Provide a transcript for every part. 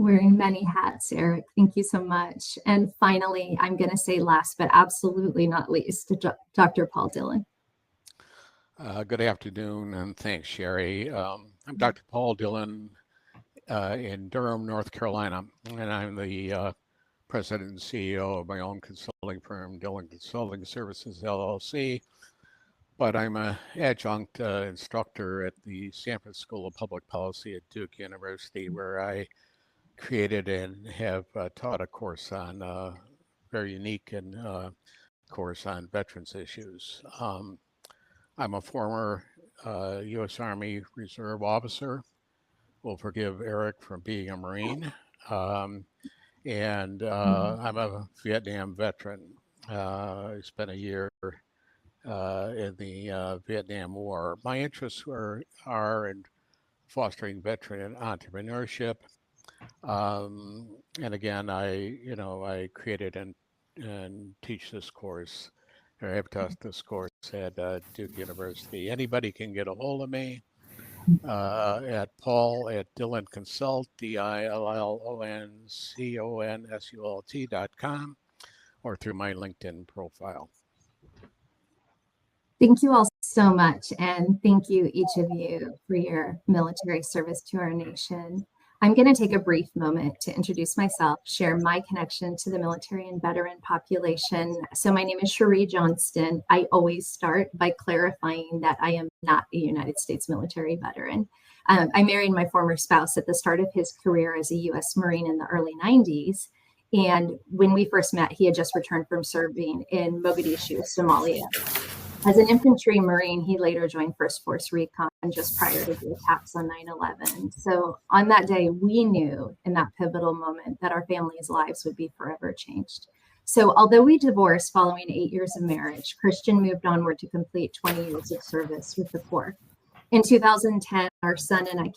Wearing many hats, Eric. Thank you so much. And finally, I'm going to say last, but absolutely not least, Dr. Paul Dillon. Good afternoon, and thanks, Sherry. I'm Dr. Paul Dillon in Durham, North Carolina, and I'm the president and CEO of my own consulting firm, Dillon Consulting Services, LLC. But I'm an adjunct instructor at the Sanford School of Public Policy at Duke University, where I created and have taught a course on very unique and course on veterans issues. I'm a former U.S. Army Reserve officer. We'll forgive Eric for being a Marine. And I'm a Vietnam veteran. I spent a year in the Vietnam War. My interests are in fostering veteran entrepreneurship. And again, I created and teach this course, or have taught this course at Duke University. Anybody can get a hold of me at Paul at Dillon Consult, DILLONCONSULT.com, or through my LinkedIn profile. Thank you all so much, and thank you, each of you, for your military service to our nation. I'm going to take a brief moment to introduce myself, share my connection to the military and veteran population. So my name is Cherie Johnston. I always start by clarifying that I am not a United States military veteran. I married my former spouse at the start of his career as a U.S. Marine in the early 90s. And when we first met, he had just returned from serving in Mogadishu, Somalia. As an infantry Marine, he later joined First Force Recon just prior to the attacks on 9/11. So on that day, we knew in that pivotal moment that our family's lives would be forever changed. So although we divorced following 8 years of marriage, Christian moved onward to complete 20 years of service with the Corps. In 2010, our son and I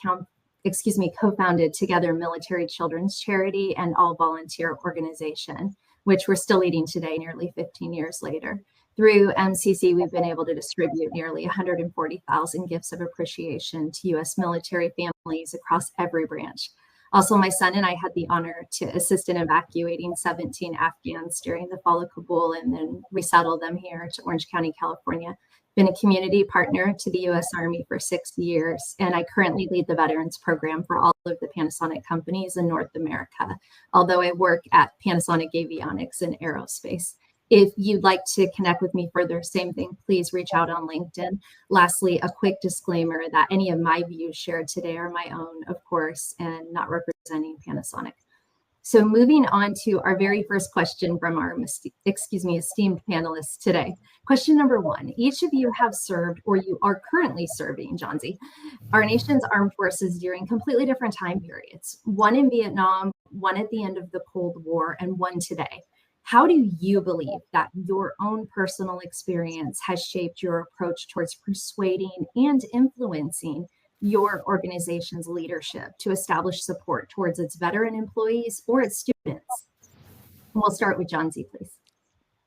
co-founded together Military Children's Charity and all volunteer organization, which we're still leading today, nearly 15 years later. Through MCC, we've been able to distribute nearly 140,000 gifts of appreciation to U.S. military families across every branch. Also, my son and I had the honor to assist in evacuating 17 Afghans during the fall of Kabul, and then resettle them here to Orange County, California. Been a community partner to the U.S. Army for 6 years, and I currently lead the Veterans Program for all of the Panasonic companies in North America, although I work at Panasonic Avionics and Aerospace. If you'd like to connect with me further, same thing, please reach out on LinkedIn. Lastly, a quick disclaimer that any of my views shared today are my own, of course, and not representing Panasonic. So moving on to our very first question from our esteemed panelists today. Question number one, each of you have served or you are currently serving, Johnsy, our nation's armed forces during completely different time periods. One in Vietnam, one at the end of the Cold War, and one today. How do you believe that your own personal experience has shaped your approach towards persuading and influencing your organization's leadership to establish support towards its veteran employees or its students? And we'll start with Johnsy, please.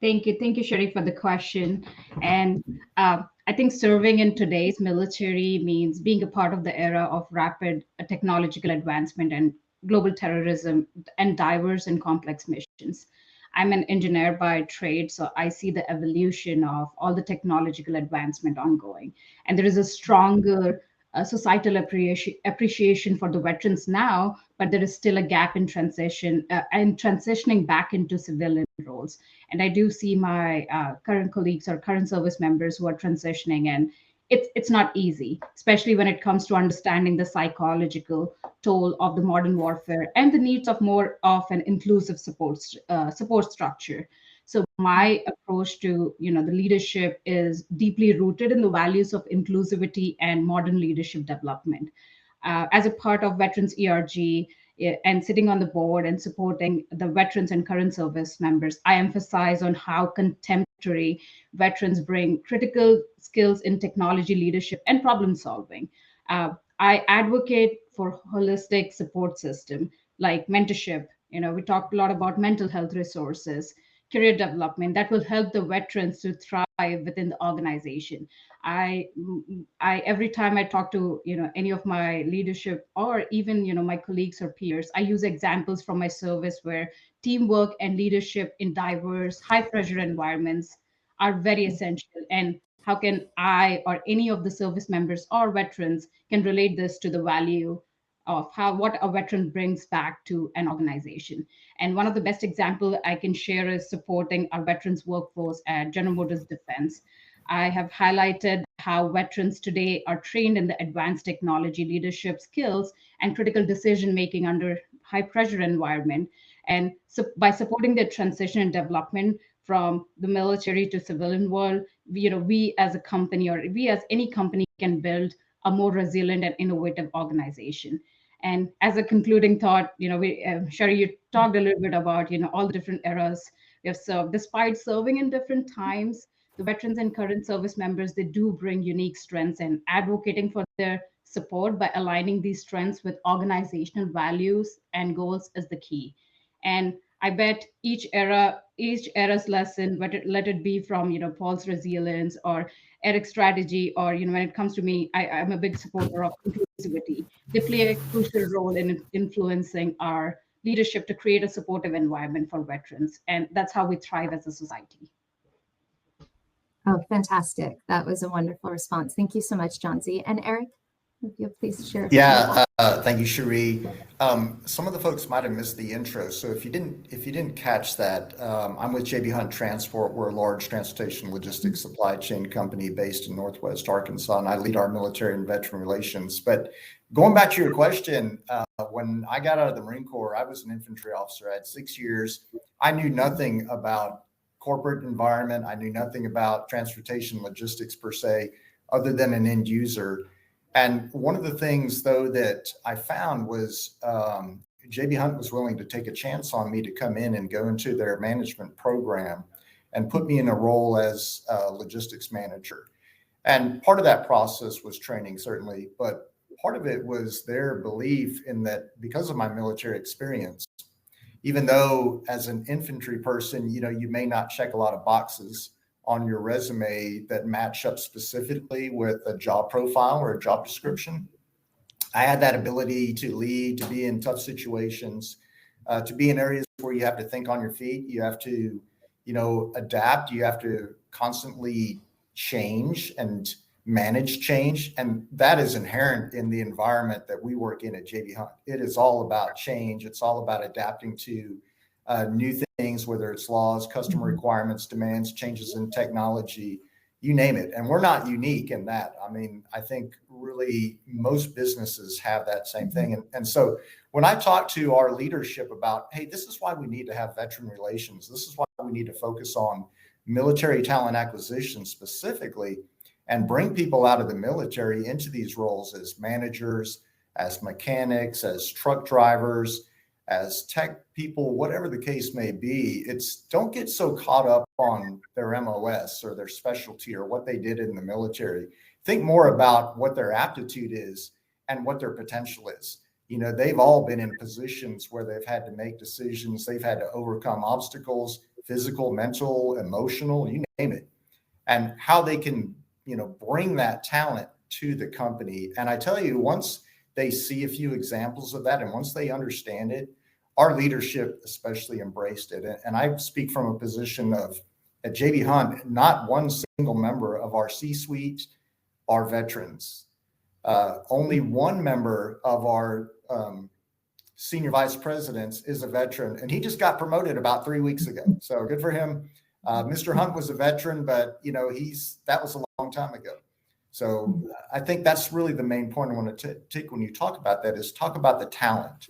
Thank you, Sherry, for the question. And I think serving in today's military means being a part of the era of rapid technological advancement and global terrorism and diverse and complex missions. I'm an engineer by trade, so I see the evolution of all the technological advancement ongoing. And there is a stronger societal appreciation for the veterans now, but there is still a gap in transition and transitioning back into civilian roles. And I do see my current colleagues or current service members who are transitioning, and it's not easy, especially when it comes to understanding the psychological toll of the modern warfare and the needs of more of an inclusive support structure. So my approach to the leadership is deeply rooted in the values of inclusivity and modern leadership development. As a part of Veterans ERG and sitting on the board and supporting the veterans and current service members, I emphasize on how contemporary veterans bring critical skills in technology leadership and problem solving. I advocate for holistic support system like mentorship. We talked a lot about mental health resources, career development that will help the veterans to thrive within the organization. I every time I talk to any of my leadership or even my colleagues or peers, I use examples from my service where teamwork and leadership in diverse, high pressure environments are very essential. And how can I or any of the service members or veterans can relate this to the value of what a veteran brings back to an organization. And one of the best example I can share is supporting our veterans workforce at General Motors Defense. I have highlighted how veterans today are trained in the advanced technology leadership skills and critical decision making under high pressure environment. And so by supporting their transition and development from the military to civilian world, we as a company or we as any company can build a more resilient and innovative organization. And as a concluding thought, Sherry, you talked a little bit about, all the different eras we have served. Despite serving in different times, the veterans and current service members, they do bring unique strengths, and advocating for their support by aligning these strengths with organizational values and goals is the key. And I bet each era's lesson, let it be from, Paul's resilience or Eric's strategy, or, when it comes to me, I'm a big supporter of inclusivity. They play a crucial role in influencing our leadership to create a supportive environment for veterans. And that's how we thrive as a society. Oh, fantastic. That was a wonderful response. Thank you so much, Johnsy. And Eric, if you'll please share. Yeah, thank you, Cherie. Some of the folks might have missed the intro, so if you didn't catch that, I'm with JB Hunt Transport. We're a large transportation logistics supply chain company based in Northwest Arkansas, and I lead our military and veteran relations. But going back to your question, when I got out of the Marine Corps, I was an infantry officer. I had 6 years. I knew nothing about corporate environment. I knew nothing about transportation logistics per se, other than an end user. And one of the things, though, that I found was JB Hunt was willing to take a chance on me to come in and go into their management program and put me in a role as a logistics manager. And part of that process was training, certainly, but part of it was their belief in that because of my military experience, even though as an infantry person, you may not check a lot of boxes on your resume that match up specifically with a job profile or a job description, I had that ability to lead, to be in tough situations, to be in areas where you have to think on your feet. You have to, adapt. You have to constantly change and manage change. And that is inherent in the environment that we work in at JB Hunt. It is all about change. It's all about adapting to new things, whether it's laws, customer requirements, demands, changes in technology, you name it. And we're not unique in that. I mean, I think really most businesses have that same thing. And so when I talk to our leadership about, hey, this is why we need to have veteran relations. This is why we need to focus on military talent acquisition specifically, and bring people out of the military into these roles as managers, as mechanics, as truck drivers, as tech people, whatever the case may be. It's don't get so caught up on their MOS or their specialty or what they did in the military. Think more about what their aptitude is and what their potential is. They've all been in positions where they've had to make decisions. They've had to overcome obstacles, physical, mental, emotional, you name it, and how they can bring that talent to the company. And I tell you, once they see a few examples of that, and once they understand it, our leadership especially embraced it. And I speak from a position of, at JB Hunt, not one single member of our C-suite are veterans. Only one member of our senior vice presidents is a veteran, and he just got promoted about 3 weeks ago. So good for him. Mr. Hunt was a veteran, but that was a long time ago. So I think that's really the main point I want to take when you talk about that, is talk about the talent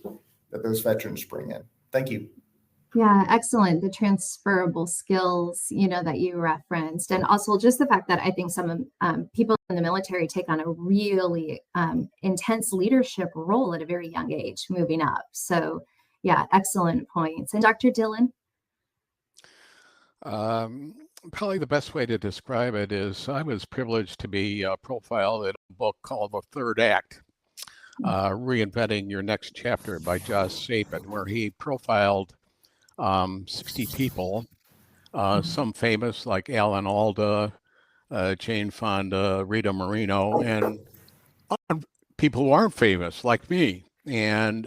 that those veterans bring in. Thank you. Yeah, excellent. The transferable skills, that you referenced, and also just the fact that I think some people in the military take on a really intense leadership role at a very young age, moving up. So yeah, excellent points. And Dr. Dillon? Probably the best way to describe it is I was privileged to be profiled in a book called The Third Act, Reinventing Your Next Chapter by Josh Sapin, where he profiled 60 people Some famous like Alan Alda, Jane Fonda, Rita Moreno, and people who aren't famous like me. And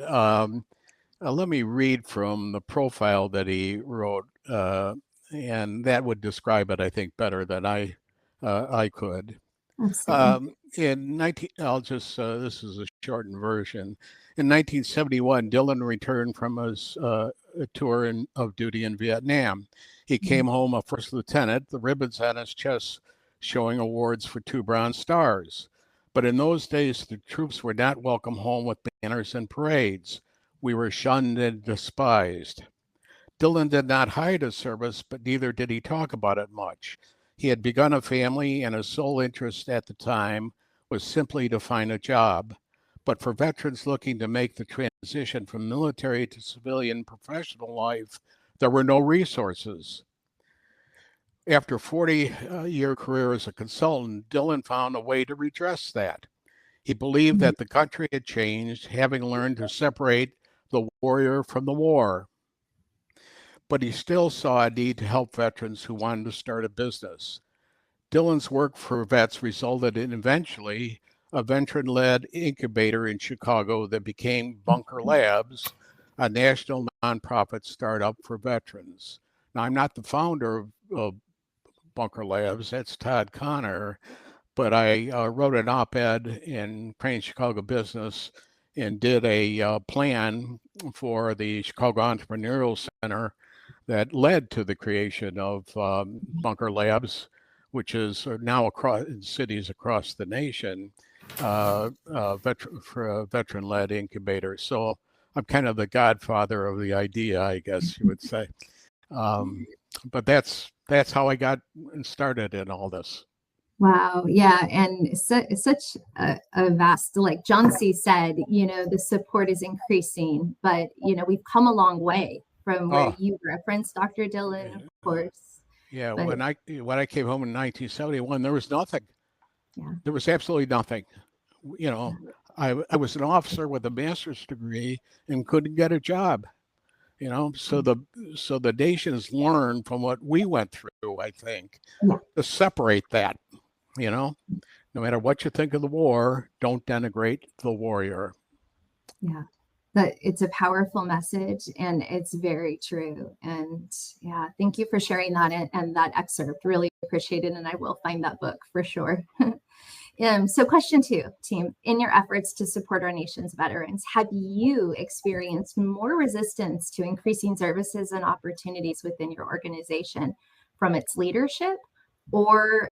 let me read from the profile that he wrote, and that would describe it, I think, better than I could. Absolutely. In 19, I'll just, this is a shortened version. In 1971, Dylan returned from his tour of duty in Vietnam. He came home a first lieutenant, the ribbons on his chest showing awards for 2 Bronze Stars. But in those days, the troops were not welcome home with banners and parades. We were shunned and despised. Dylan did not hide his service, but neither did he talk about it much. He had begun a family, and his sole interest at the time was simply to find a job. But for veterans looking to make the transition from military to civilian professional life, there were no resources. After a 40-year career as a consultant, Dylan found a way to redress that. He believed that the country had changed, having learned to separate the warrior from the war. But he still saw a need to help veterans who wanted to start a business. Dylan's work for vets resulted in eventually a veteran-led incubator in Chicago that became Bunker Labs, a national nonprofit startup for veterans. Now, I'm not the founder of Bunker Labs, that's Todd Connor, but I wrote an op-ed in Crane Chicago Business and did a plan for the Chicago Entrepreneurial Center that led to the creation of Bunker Labs, which is now across in cities across the nation, for a veteran-led incubator. So I'm kind of the godfather of the idea, I guess you would say. But that's how I got started in all this. Wow. Yeah. And such a vast, like John C. said, the support is increasing, but, we've come a long way from where you referenced Dr. Dylan, of course. Yeah. But, when I came home in 1971, there was nothing. Yeah. There was absolutely nothing. I was an officer with a master's degree and couldn't get a job. So the nations learned from what we went through, I think, to separate that. No matter what you think of the war, don't denigrate the warrior. Yeah, that it's a powerful message, and it's very true. And yeah, thank you for sharing that and that excerpt. Really appreciate it, and I will find that book for sure. So question 2, team, in your efforts to support our nation's veterans, have you experienced more resistance to increasing services and opportunities within your organization from its leadership, or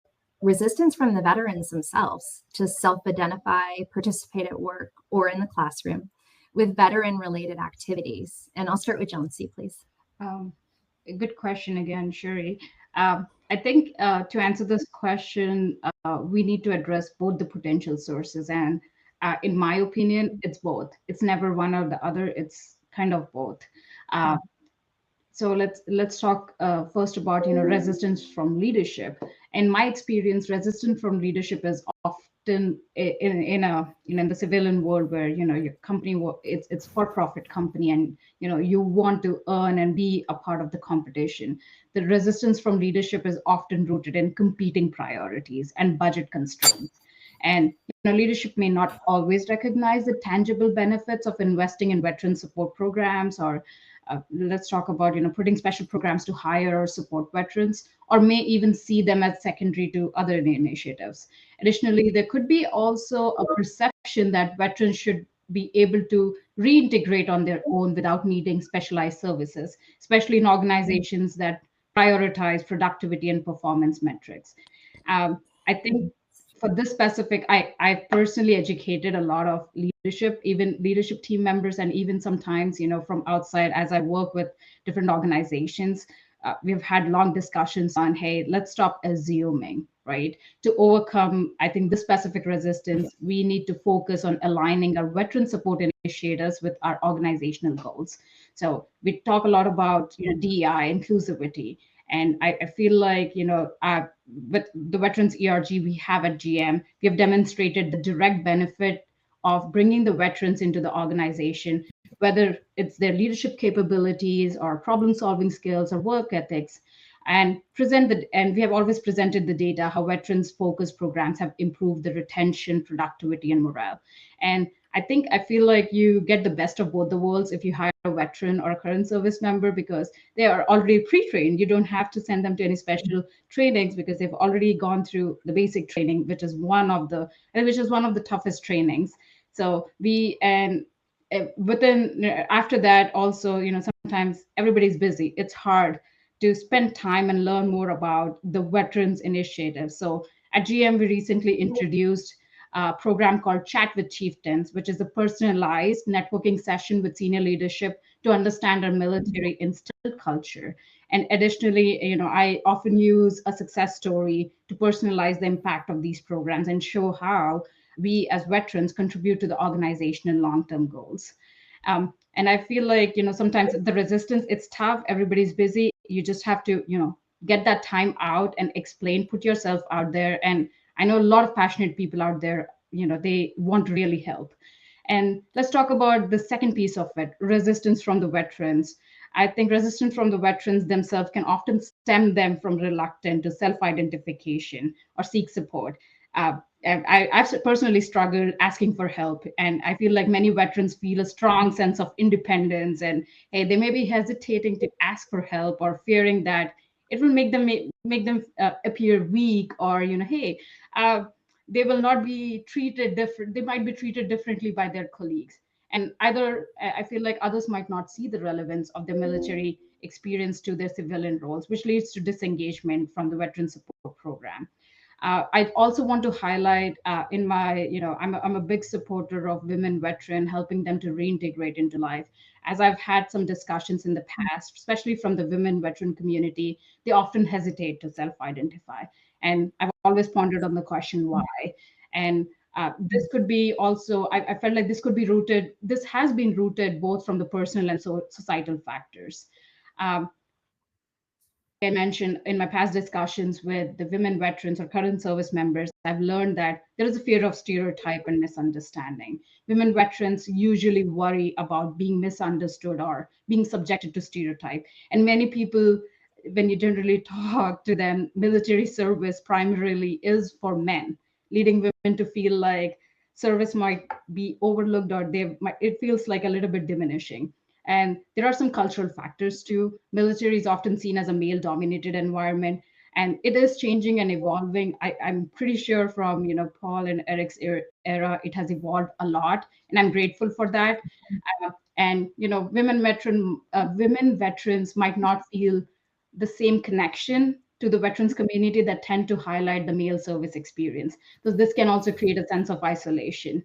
resistance from the veterans themselves to self-identify, participate at work or in the classroom with veteran-related activities? And I'll start with John C., please. A good question again, Shuri. I think to answer this question, we need to address both the potential sources. And in my opinion, it's both. It's never one or the other. It's kind of both. So let's talk first about resistance from leadership. In my experience, resistance from leadership is often in the civilian world where your company it's for-profit company, and you want to earn and be a part of the competition. The resistance from leadership is often rooted in competing priorities and budget constraints. And leadership may not always recognize the tangible benefits of investing in veteran support programs, or let's talk about putting special programs to hire or support veterans, or may even see them as secondary to other initiatives. Additionally, there could be also a perception that veterans should be able to reintegrate on their own without needing specialized services, especially in organizations that prioritize productivity and performance metrics. I think for this specific, I personally educated a lot of leadership, even leadership team members, and even sometimes, from outside as I work with different organizations, we've had long discussions on, hey, let's stop assuming, right? To overcome, I think, this specific resistance, we need to focus on aligning our veteran support initiatives with our organizational goals. So we talk a lot about DEI, inclusivity. And I feel like, with the Veterans ERG we have at GM, we have demonstrated the direct benefit of bringing the veterans into the organization, whether it's their leadership capabilities or problem-solving skills or work ethics. and we have always presented the data how veterans focused programs have improved the retention, productivity, and morale. And I feel like you get the best of both the worlds if you hire a veteran or a current service member, because they are already pre-trained. You don't have to send them to any special trainings because they've already gone through the basic training, which is one of the toughest trainings. So we and within after that also, sometimes everybody's busy. It's hard to spend time and learn more about the veterans initiative. So at GM, we recently introduced a program called Chat with Chieftains, which is a personalized networking session with senior leadership to understand our military instilled culture. And additionally, I often use a success story to personalize the impact of these programs and show how we as veterans contribute to the organization and long-term goals. And I feel like, sometimes the resistance, it's tough. Everybody's busy. You just have to, get that time out and explain, put yourself out there. And I know a lot of passionate people out there, they want to really help. And let's talk about the second piece of it, resistance from the veterans. I think resistance from the veterans themselves can often stem them from reluctant to self-identification or seek support. I've personally struggled asking for help, and I feel like many veterans feel a strong sense of independence, and hey, they may be hesitating to ask for help or fearing that it will make them appear weak, or hey, uh, they will not be treated different. They might be treated differently by their colleagues, and either I feel like others might not see the relevance of their military experience to their civilian roles, which leads to disengagement from the veteran support program. I also want to highlight in my, I'm a big supporter of women veteran, helping them to reintegrate into life. As I've had some discussions in the past, especially from the women veteran community, they often hesitate to self-identify. And I've always pondered on the question why. And this could be also, I felt like this has been rooted both from the personal and societal factors. Um, I mentioned in my past discussions with the women veterans or current service members, I've learned that there is a fear of stereotype and misunderstanding. Women veterans usually worry about being misunderstood or being subjected to stereotype. And many people, when you generally talk to them, military service primarily is for men, leading women to feel like service might be overlooked, or it feels like a little bit diminishing. And there are some cultural factors too. Military is often seen as a male dominated environment, and it is changing and evolving. I'm pretty sure from Paul and Eric's era, it has evolved a lot, and I'm grateful for that. And women veterans might not feel the same connection to the veterans community that tend to highlight the male service experience, because this can also create a sense of isolation.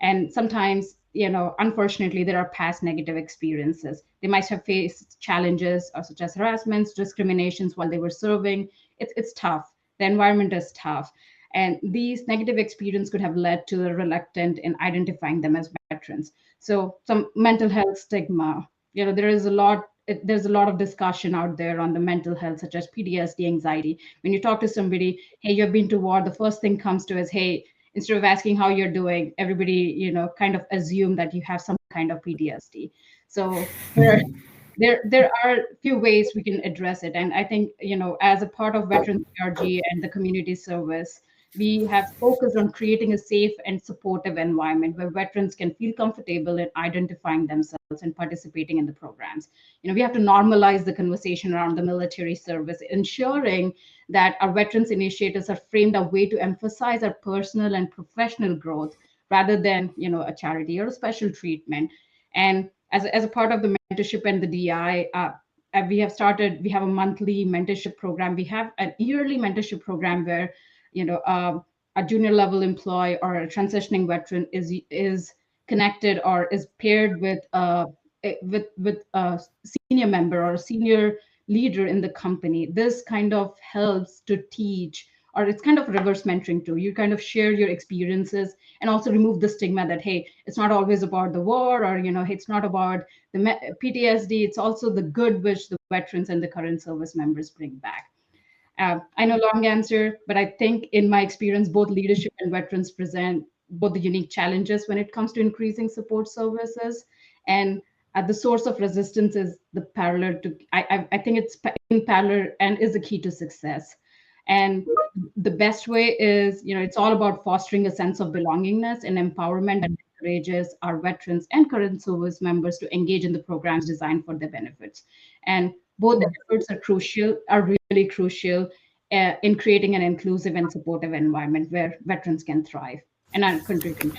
And sometimes, unfortunately, there are past negative experiences. They might have faced challenges such as harassments, discriminations while they were serving. It's tough. The environment is tough. And these negative experiences could have led to a reluctant in identifying them as veterans. So some mental health stigma. There's a lot of discussion out there on the mental health, such as PTSD, anxiety. When you talk to somebody, hey, you've been to war, the first thing comes to is, hey, instead of asking how you're doing, everybody, kind of assume that you have some kind of PTSD. So there are a few ways we can address it. And I think, as a part of Veterans PRG and the community service, we have focused on creating a safe and supportive environment where veterans can feel comfortable in identifying themselves and participating in the programs. We have to normalize the conversation around the military service, ensuring that our veterans initiatives are framed a way to emphasize our personal and professional growth rather than, a charity or a special treatment. And as a part of the mentorship and the DI, we have a monthly mentorship program. We have an yearly mentorship program where a junior level employee or a transitioning veteran is connected or is paired with a senior member or a senior leader in the company. This kind of helps to teach, or it's kind of reverse mentoring too. You kind of share your experiences and also remove the stigma that, hey, it's not always about the war, or it's not about the PTSD. It's also the good which the veterans and the current service members bring back. I know, long answer, but I think in my experience, both leadership and veterans present both the unique challenges when it comes to increasing support services. And the source of resistance is the parallel to, I think it's in parallel and is the key to success. And the best way is, it's all about fostering a sense of belongingness and empowerment that encourages our veterans and current service members to engage in the programs designed for their benefits. And both the efforts are really crucial in creating an inclusive and supportive environment where veterans can thrive and our country can.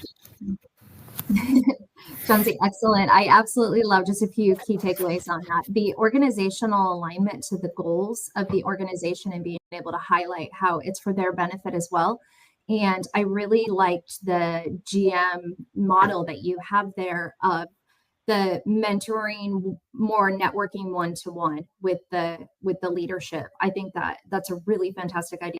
Johnsy, excellent. I absolutely love just a few key takeaways on that. The organizational alignment to the goals of the organization and being able to highlight how it's for their benefit as well. And I really liked the GM model that you have there of the mentoring, more networking one-to-one with the leadership. I think that's a really fantastic idea.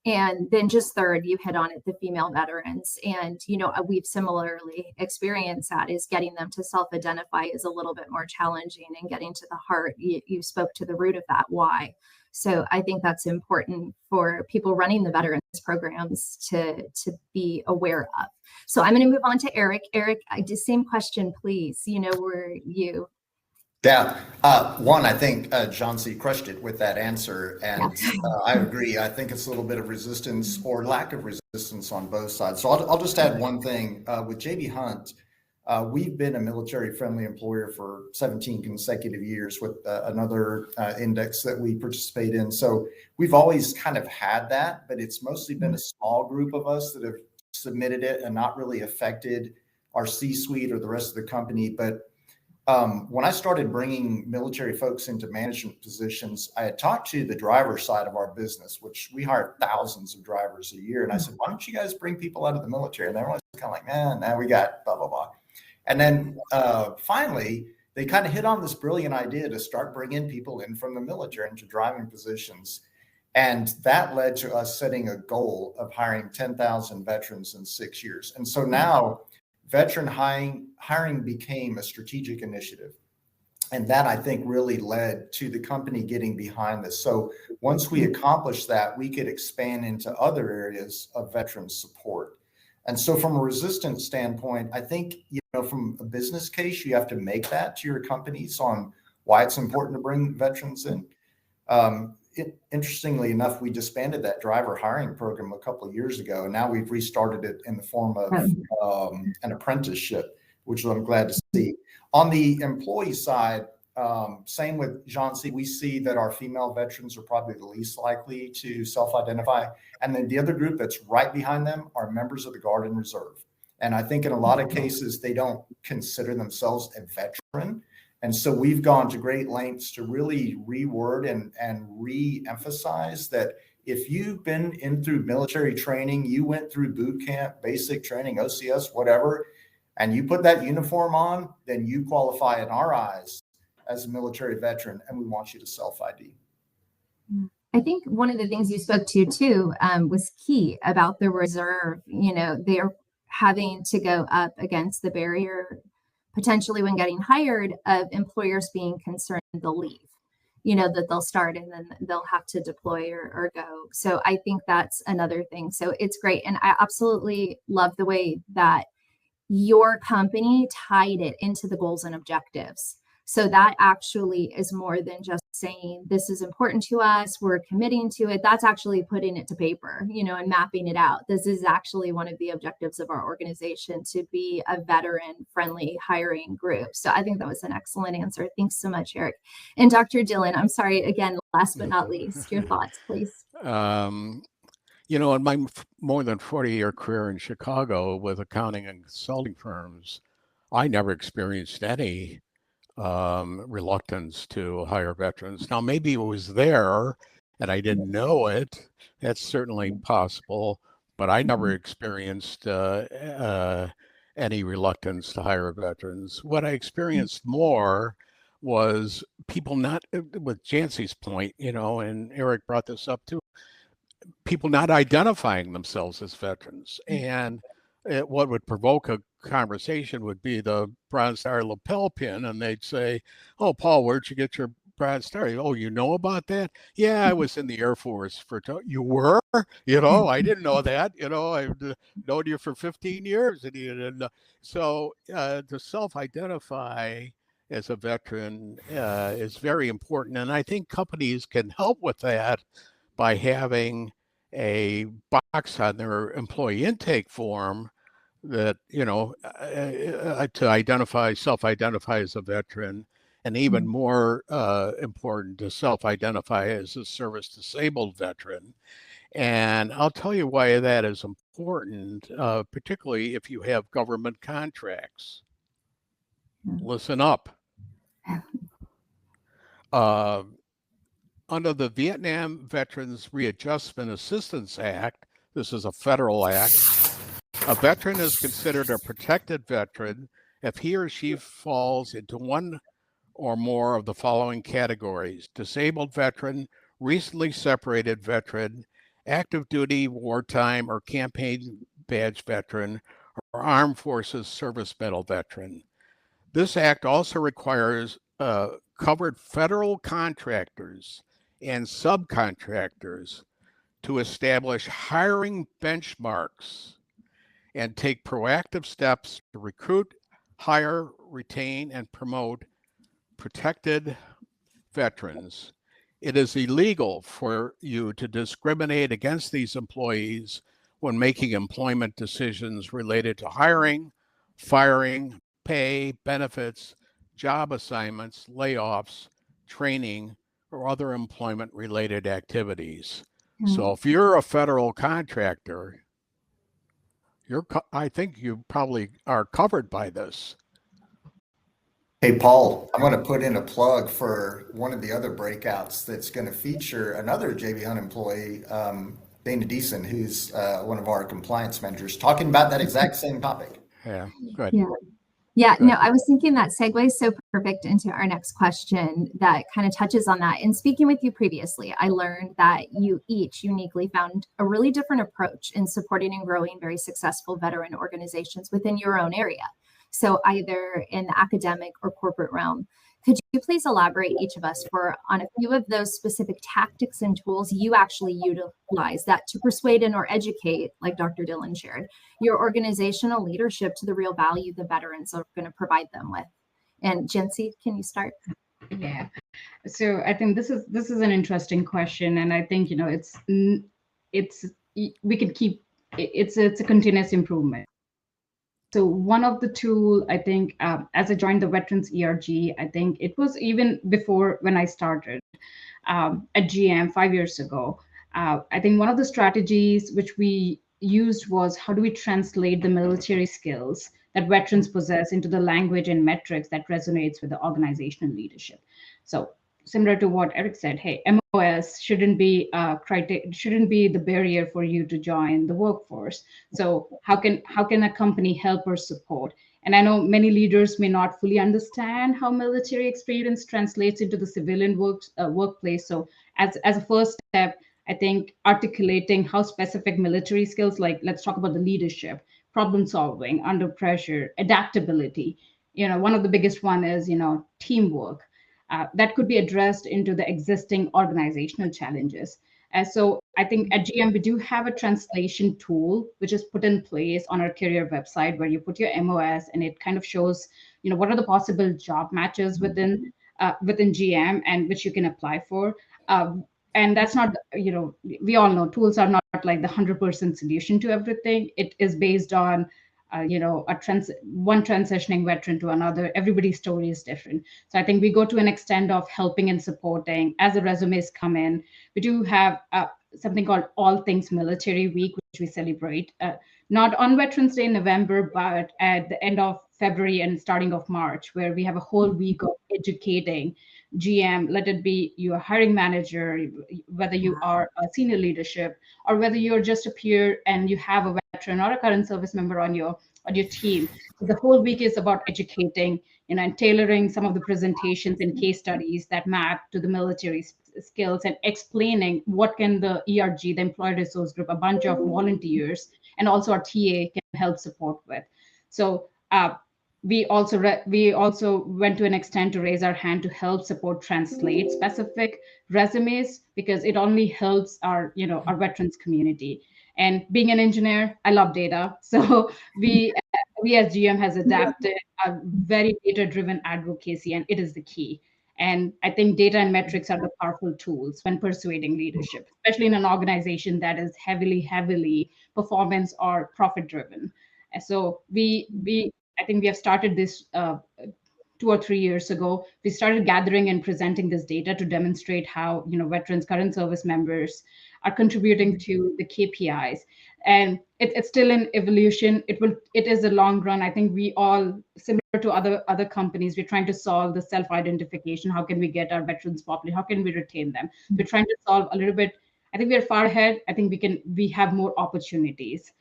And then just third, you hit on it, the female veterans. And, we've similarly experienced that, is getting them to self-identify is a little bit more challenging, and getting to the heart. You spoke to the root of that, why. So I think that's important for people running the veterans programs to be aware of. So I'm going to move on to Eric. Eric, same question, please. Were you? Yeah. One, I think Johnsy crushed it with that answer. And I agree. I think it's a little bit of resistance or lack of resistance on both sides. So I'll just add one thing. With JB Hunt, we've been a military-friendly employer for 17 consecutive years with another index that we participate in. So we've always kind of had that, but it's mostly been a small group of us that have submitted it and not really affected our C-suite or the rest of the company. But when I started bringing military folks into management positions, I had talked to the driver side of our business, which we hire thousands of drivers a year. And I said, why don't you guys bring people out of the military? And everyone's kind of like, nah, we got blah, blah, blah. And then finally, they kind of hit on this brilliant idea to start bringing people in from the military into driving positions. And that led to us setting a goal of hiring 10,000 veterans in 6 years. And so now veteran hiring became a strategic initiative. And that, I think, really led to the company getting behind this. So once we accomplished that, we could expand into other areas of veteran support. And so from a resistance standpoint, I think, from a business case, you have to make that to your companies on why it's important to bring veterans in. Interestingly enough, we disbanded that driver hiring program a couple of years ago, and now we've restarted it in the form of an apprenticeship, which I'm glad to see. On the employee side, same with Johnsy, we see that our female veterans are probably the least likely to self-identify. And then the other group that's right behind them are members of the Guard and Reserve. And I think in a lot of cases, they don't consider themselves a veteran. And so we've gone to great lengths to really reword and re-emphasize that if you've been in through military training, you went through boot camp, basic training, OCS, whatever, and you put that uniform on, then you qualify in our eyes as a military veteran, and we want you to self-ID. I think one of the things you spoke to too was key about the reserve. They're having to go up against the barrier potentially when getting hired of employers being concerned they'll leave, that they'll start and then they'll have to deploy or go. So I think that's another thing. So it's great. And I absolutely love the way that your company tied it into the goals and objectives. So that actually is more than just saying, this is important to us, we're committing to it. That's actually putting it to paper, and mapping it out. This is actually one of the objectives of our organization, to be a veteran-friendly hiring group. So I think that was an excellent answer. Thanks so much, Eric. And Dr. Dillon, I'm sorry, again, last but not least, your thoughts, please. In my more than 40-year career in Chicago with accounting and consulting firms, I never experienced any reluctance to hire veterans. Now, maybe it was there and I didn't know it. That's certainly possible, but I never experienced any reluctance to hire veterans. What I experienced more was people not, with Jancy's point, and Eric brought this up too, people not identifying themselves as veterans. And what would provoke a conversation would be the Bronze Star lapel pin, and they'd say, "Oh, Paul, where'd you get your Bronze Star? Oh, you know about that? Yeah, I was in the Air Force for. You were? I didn't know that. I've known you for 15 years, and so to self-identify as a veteran is very important. And I think companies can help with that by having a box on their employee intake form that, to self-identify as a veteran, and even more important, to self-identify as a service-disabled veteran. And I'll tell you why that is important, particularly if you have government contracts. Listen up. Under the Vietnam Veterans Readjustment Assistance Act, this is a federal act, a veteran is considered a protected veteran if he or she falls into one or more of the following categories: disabled veteran, recently separated veteran, active duty, wartime, or campaign badge veteran, or armed forces service medal veteran. This act also requires covered federal contractors and subcontractors to establish hiring benchmarks and take proactive steps to recruit, hire, retain, and promote protected veterans. It is illegal for you to discriminate against these employees when making employment decisions related to hiring, firing, pay, benefits, job assignments, layoffs, training, or other employment-related activities. So if you're a federal contractor, I think you probably are covered by this. Hey, Paul, I'm going to put in a plug for one of the other breakouts that's going to feature another JB Hunt employee, Dana Deason, who's one of our compliance managers, talking about that exact same topic. Yeah, good. Yeah, no, I was thinking that segues so perfect into our next question that kind of touches on that. In speaking with you previously, I learned that you each uniquely found a really different approach in supporting and growing very successful veteran organizations within your own area. So either in the academic or corporate realm. Could you please elaborate, each of us, on a few of those specific tactics and tools you actually utilize that to persuade and or educate, like Dr. Dillon shared, your organizational leadership to the real value the veterans are going to provide them with? And Jincy, can you start? Yeah. So I think this is an interesting question, and I think it's a continuous improvement. So one of the tool, I think, as I joined the Veterans ERG, I think it was even before when I started at GM 5 years ago. I think one of the strategies which we used was, how do we translate the military skills that veterans possess into the language and metrics that resonates with the organizational leadership? So similar to what Eric said, hey, MOS shouldn't be the barrier for you to join the workforce. So how can a company help or support? And I know many leaders may not fully understand how military experience translates into the civilian workplace. So as a first step, I think articulating how specific military skills, like let's talk about the leadership, problem solving under pressure, adaptability. One of the biggest one is teamwork. That could be addressed into the existing organizational challenges. So I think at GM, we do have a translation tool, which is put in place on our career website, where you put your MOS and it kind of shows, what are the possible job matches within GM and which you can apply for. And that's not, we all know tools are not like the 100% solution to everything. It is based on one transitioning veteran to another. Everybody's story is different. So I think we go to an extent of helping and supporting as the resumes come in. We do have something called All Things Military Week, which we celebrate, not on Veterans Day in November, but at the end of February and starting of March, where we have a whole week of educating GM, let it be your hiring manager, whether you are a senior leadership, or whether you're just a peer and you have a veteran or a current service member on your team. So the whole week is about educating, and tailoring some of the presentations and case studies that map to the military skills, and explaining what can the ERG, the Employee Resource Group, a bunch of volunteers, and also our TA can help support with. So we also went to an extent to raise our hand to help support translate specific resumes, because it only helps our veterans community. And being an engineer, I love data. So we we as GM has adapted a very data-driven advocacy, and it is the key. And I think data and metrics are the powerful tools when persuading leadership, especially in an organization that is heavily performance or profit-driven. And so I think we have started this 2 or 3 years ago. We started gathering and presenting this data to demonstrate how veterans, current service members are contributing to the KPIs. And it's still in evolution. It is a long run. I think we all, similar to other companies, we're trying to solve the self-identification. How can we get our veterans population? How can we retain them? We're trying to solve a little bit. I think we're far ahead. I think we have more opportunities.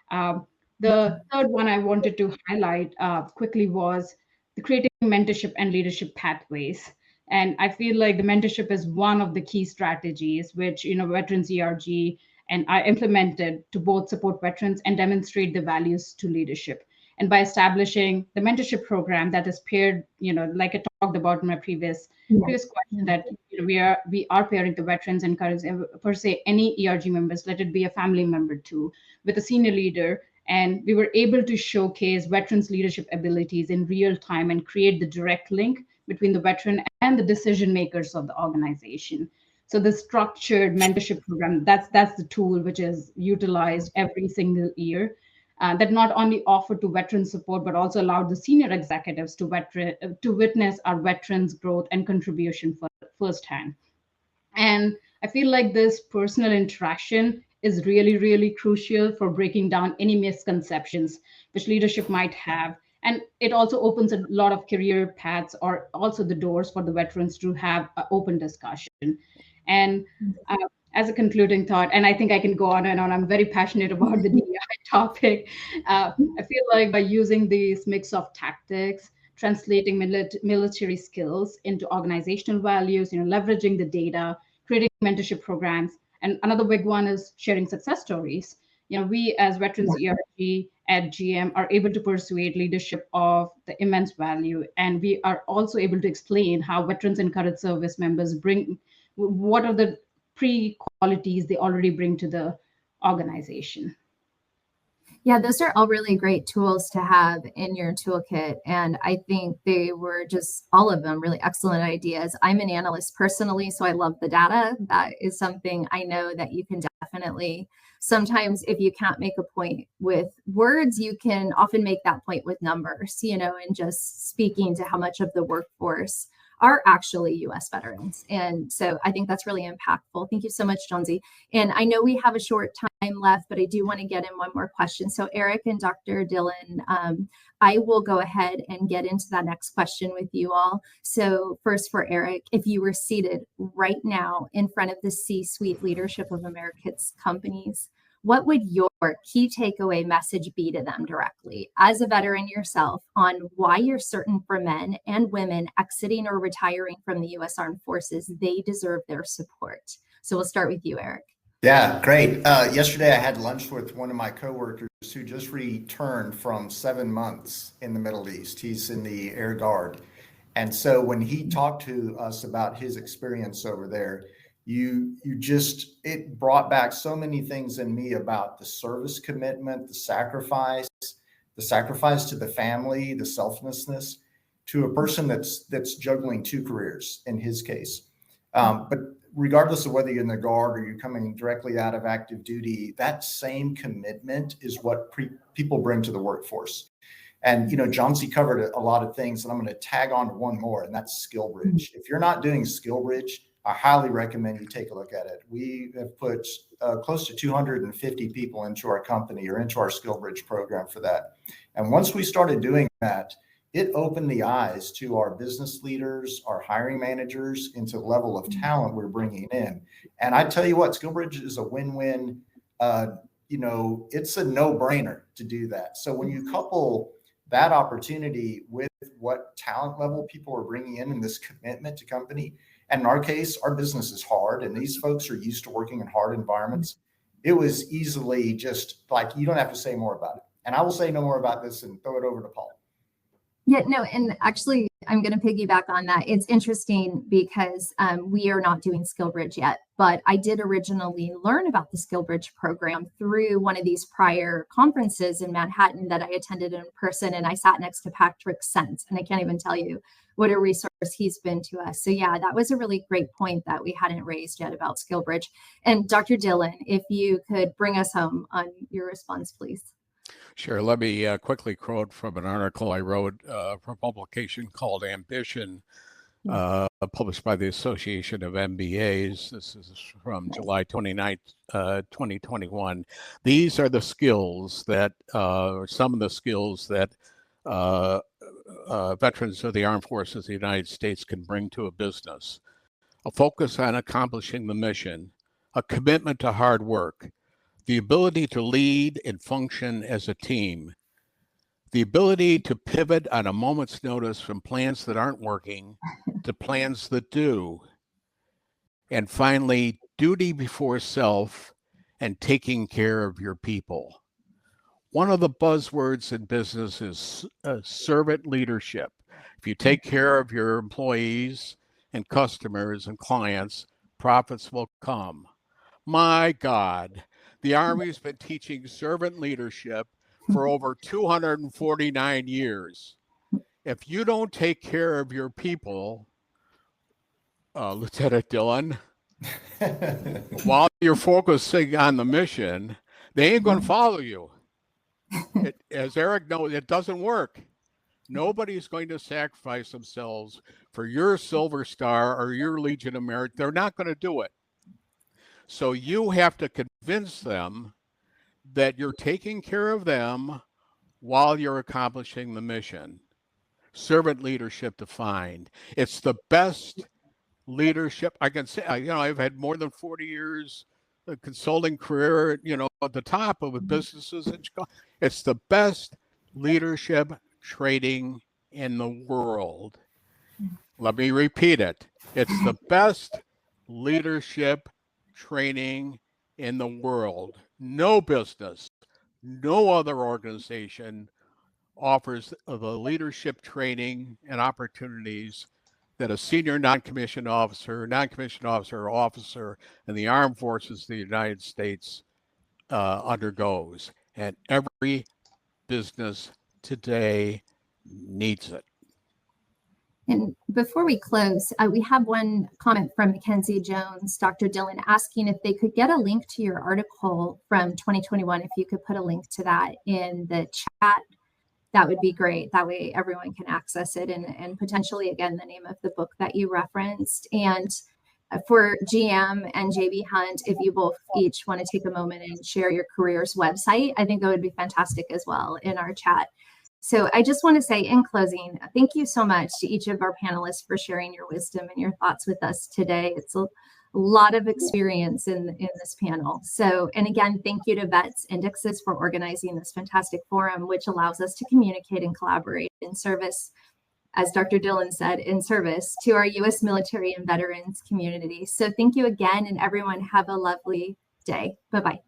The third one I wanted to highlight quickly was the creating mentorship and leadership pathways. And I feel like the mentorship is one of the key strategies which Veterans ERG and I implemented to both support veterans and demonstrate the values to leadership. And by establishing the mentorship program that is paired, like I talked about in my previous question, that we are pairing the veterans and per se any ERG members, let it be a family member too, with a senior leader. And we were able to showcase veterans' leadership abilities in real time and create the direct link between the veteran and the decision makers of the organization. So the structured mentorship program, that's the tool which is utilized every single year, that not only offered to veteran support, but also allowed the senior executives to witness our veterans' growth and contribution firsthand. And I feel like this personal interaction is really crucial for breaking down any misconceptions which leadership might have. And it also opens a lot of career paths, or also the doors for the veterans to have an open discussion. And as a concluding thought, and I think I can go on and on, I'm very passionate about the DEI topic. I feel like by using this mix of tactics, translating military skills into organizational values, leveraging the data, creating mentorship programs. And another big one is sharing success stories. We as Veterans ERG at GM are able to persuade leadership of the immense value. And we are also able to explain how veterans and current service members what are the pre-qualities they already bring to the organization. Yeah, those are all really great tools to have in your toolkit. And I think they were just all of them really excellent ideas. I'm an analyst personally, so I love the data. That is something I know that you can definitely, sometimes if you can't make a point with words, you can often make that point with numbers, and just speaking to how much of the workforce are actually U.S. veterans. And so I think that's really impactful. Thank you so much, Johnsy. And I know we have a short time left, but I do want to get in one more question. So Eric and Dr. Dillon, I will go ahead and get into that next question with you all. So first for Eric, if you were seated right now in front of the C-suite leadership of America's companies, what would your key takeaway message be to them directly, as a veteran yourself, on why you're certain for men and women exiting or retiring from the U.S. Armed Forces, they deserve their support? So we'll start with you, Eric. Yeah, great. Yesterday I had lunch with one of my coworkers who just returned from 7 months in the Middle East. He's in the Air Guard. And so when he talked to us about his experience over there, it brought back so many things in me about the service commitment, the sacrifice to the family, the selflessness, to a person that's juggling 2 careers in his case. But regardless of whether you're in the Guard or you're coming directly out of active duty, that same commitment is what people bring to the workforce. And, Johnsy covered a lot of things, and I'm going to tag on to one more, and that's SkillBridge. If you're not doing SkillBridge, I highly recommend you take a look at it. We have put close to 250 people into our company or into our SkillBridge program for that. And once we started doing that, it opened the eyes to our business leaders, our hiring managers, into the level of talent we're bringing in. And I tell you what, SkillBridge is a win-win. It's a no-brainer to do that. So when you couple that opportunity with what talent level people are bringing in this commitment to company, and in our case, our business is hard, and these folks are used to working in hard environments. It was easily just like, you don't have to say more about it. And I will say no more about this and throw it over to Paul. Yeah, no, and actually, I'm going to piggyback on that. It's interesting because we are not doing SkillBridge yet, but I did originally learn about the SkillBridge program through one of these prior conferences in Manhattan that I attended in person, and I sat next to Patrick Sense, and I can't even tell you what a resource he's been to us. So yeah, that was a really great point that we hadn't raised yet about SkillBridge. And Dr. Dillon, if you could bring us home on your response, please. Sure. Let me quickly quote from an article I wrote for a publication called Ambition, published by the Association of MBAs. This is from July 29th, 2021. These are the skills that, some of the skills that veterans of the Armed Forces of the United States can bring to a business. A focus on accomplishing the mission, a commitment to hard work, the ability to lead and function as a team, the ability to pivot on a moment's notice from plans that aren't working to plans that do, and finally, duty before self and taking care of your people. One of the buzzwords in business is servant leadership. If you take care of your employees and customers and clients, profits will come. My God, the Army's been teaching servant leadership for over 249 years. If you don't take care of your people, Lieutenant Dillon, while you're focusing on the mission, they ain't going to follow you. As Eric knows, it doesn't work. Nobody's going to sacrifice themselves for your Silver Star or your Legion of Merit. They're not going to do it. So you have to convince them that you're taking care of them while you're accomplishing the mission. Servant leadership defined. It's the best leadership I can say. I've had more than 40 years of consulting career, at the top of businesses in Chicago. It's the best leadership training in the world. Let me repeat it. It's the best leadership training in the world. No business, no other organization offers the leadership training and opportunities that a senior non-commissioned officer or officer in the Armed Forces of the United States undergoes. And every business today needs it. And before we close, we have one comment from Mackenzie Jones, Dr. Dillon, asking if they could get a link to your article from 2021. If you could put a link to that in the chat, that would be great. That way everyone can access it, and potentially, again, the name of the book that you referenced. And for GM and JB Hunt, if you both each want to take a moment and share your career's website, I think that would be fantastic as well in our chat. So I just want to say in closing, thank you so much to each of our panelists for sharing your wisdom and your thoughts with us today. It's a lot of experience in this panel. So, and again, thank you to Vets Indexes for organizing this fantastic forum, which allows us to communicate and collaborate in service, as Dr. Dillon said, in service to our U.S. military and veterans community. So thank you again, and everyone have a lovely day. Bye-bye.